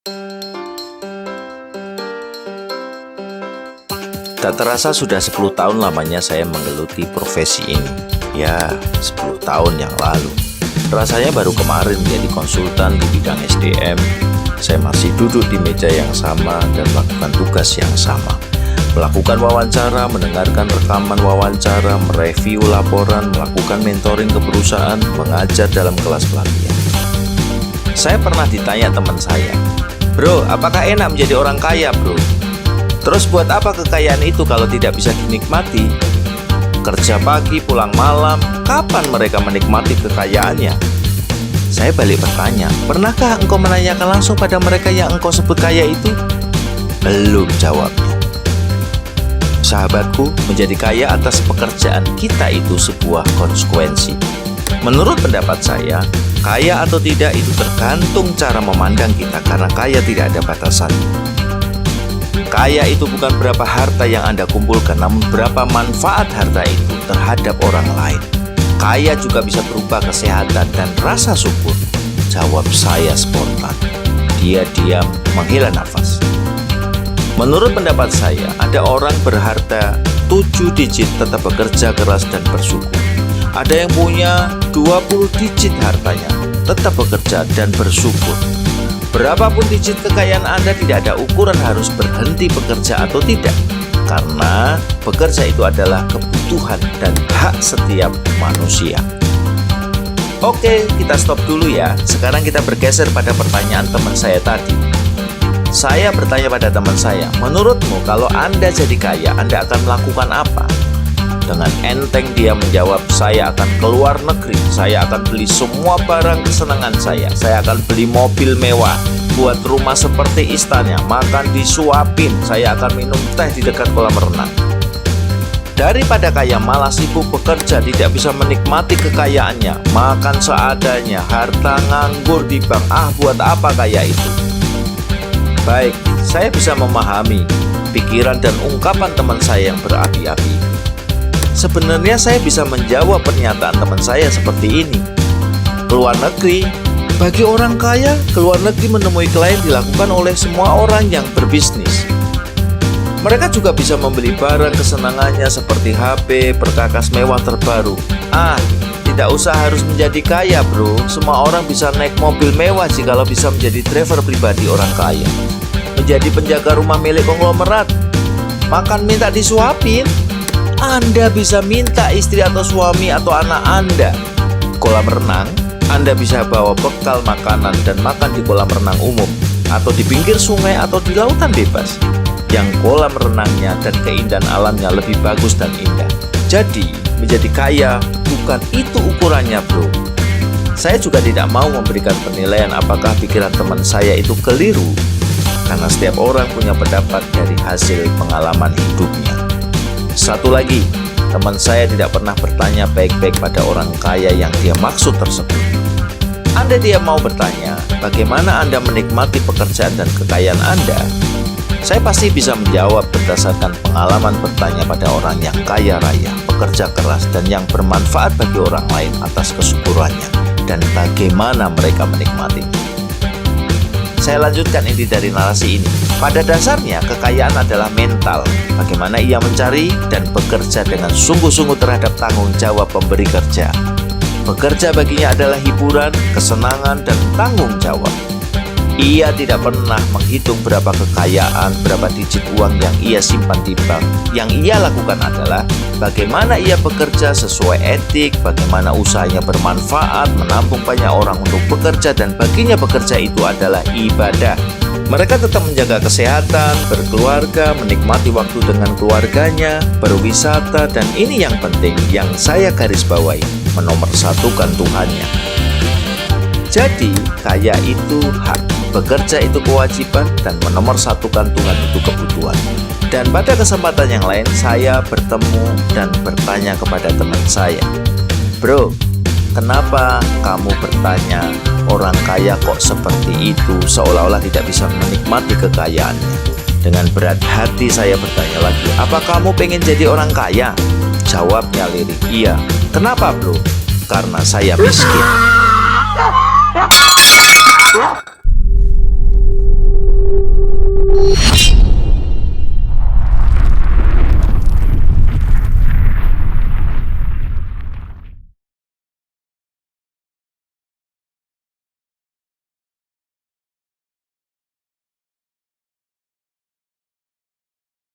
Tak terasa sudah 10 tahun lamanya saya menggeluti profesi ini. Ya, 10 tahun yang lalu. Rasanya baru kemarin menjadi konsultan di bidang SDM. Saya masih duduk di meja yang sama dan melakukan tugas yang sama. Melakukan wawancara, mendengarkan rekaman wawancara, mereview laporan, melakukan mentoring ke perusahaan, mengajar dalam kelas pelatihan. Saya pernah ditanya teman saya, "Bro, apakah enak menjadi orang kaya, bro? Terus buat apa kekayaan itu kalau tidak bisa dinikmati? Kerja pagi, pulang malam, kapan mereka menikmati kekayaannya?" Saya balik bertanya, "Pernahkah engkau menanyakan langsung pada mereka yang engkau sebut kaya itu?" Belum, jawabnya. Sahabatku, menjadi kaya atas pekerjaan kita itu sebuah konsekuensi. Menurut pendapat saya, kaya atau tidak itu tergantung cara memandang kita, karena kaya tidak ada batasan. Kaya itu bukan berapa harta yang Anda kumpulkan, namun berapa manfaat harta itu terhadap orang lain. Kaya juga bisa berupa kesehatan dan rasa syukur. Jawab saya spontan. Dia diam, menghela nafas. Menurut pendapat saya, ada orang berharta 7 digit tetap bekerja keras dan bersyukur. Ada yang punya 20 digit hartanya, tetap bekerja dan bersyukur. Berapapun digit kekayaan Anda, tidak ada ukuran harus berhenti bekerja atau tidak. Karena bekerja itu adalah kebutuhan dan hak setiap manusia. Oke, kita stop dulu ya. Sekarang kita bergeser pada pertanyaan teman saya tadi. Saya bertanya pada teman saya, "Menurutmu kalau Anda jadi kaya, Anda akan melakukan apa?" Dengan enteng dia menjawab, "Saya akan keluar negeri, saya akan beli semua barang kesenangan saya akan beli mobil mewah, buat rumah seperti istana, makan disuapin, saya akan minum teh di dekat kolam renang." Daripada kaya malah sibuk bekerja, tidak bisa menikmati kekayaannya, makan seadanya, harta nganggur di bank, buat apa kaya itu? Baik, saya bisa memahami pikiran dan ungkapan teman saya yang berapi-api. Sebenarnya saya bisa menjawab pernyataan teman saya seperti ini. Keluar negeri, bagi orang kaya, keluar negeri menemui klien dilakukan oleh semua orang yang berbisnis. Mereka juga bisa membeli barang kesenangannya seperti HP, perkakas mewah terbaru. Tidak usah harus menjadi kaya, bro. Semua orang bisa naik mobil mewah jikalau bisa menjadi driver pribadi orang kaya. Menjadi penjaga rumah milik konglomerat. Makan minta disuapin. Anda bisa minta istri atau suami atau anak Anda. Kolam renang, Anda bisa bawa bekal makanan dan makan di kolam renang umum, atau di pinggir sungai atau di lautan bebas, yang kolam renangnya dan keindahan alamnya lebih bagus dan indah. Jadi, menjadi kaya bukan itu ukurannya, bro. Saya juga tidak mau memberikan penilaian apakah pikiran teman saya itu keliru, karena setiap orang punya pendapat dari hasil pengalaman hidupnya. Satu lagi, teman saya tidak pernah bertanya baik-baik pada orang kaya yang dia maksud tersebut. Anda dia mau bertanya, bagaimana Anda menikmati pekerjaan dan kekayaan Anda? Saya pasti bisa menjawab berdasarkan pengalaman bertanya pada orang yang kaya raya, bekerja keras, dan yang bermanfaat bagi orang lain atas kesyukurannya, dan bagaimana mereka menikmatinya. Saya lanjutkan inti dari narasi ini. Pada dasarnya, kekayaan adalah mental. Bagaimana ia mencari dan bekerja dengan sungguh-sungguh terhadap tanggung jawab pemberi kerja. Bekerja baginya adalah hiburan, kesenangan, dan tanggung jawab. Ia tidak pernah menghitung berapa kekayaan, berapa digit uang yang ia simpan di bank. Yang ia lakukan adalah bagaimana ia bekerja sesuai etik, bagaimana usahanya bermanfaat, menampung banyak orang untuk bekerja, dan baginya bekerja itu adalah ibadah. Mereka tetap menjaga kesehatan, berkeluarga, menikmati waktu dengan keluarganya, berwisata, dan ini yang penting, yang saya garis bawahi, menomorsatukan Tuhannya. Jadi, kaya itu hak, bekerja itu kewajiban, dan menomorsatukan Tuhan itu kebutuhan. Dan pada kesempatan yang lain, saya bertemu dan bertanya kepada teman saya, "Bro, kenapa kamu bertanya orang kaya kok seperti itu, seolah-olah tidak bisa menikmati kekayaannya?" Dengan berat hati saya bertanya lagi, "Apa kamu pengen jadi orang kaya?" Jawabnya lirik, "Iya." "Kenapa, bro?" "Karena saya miskin."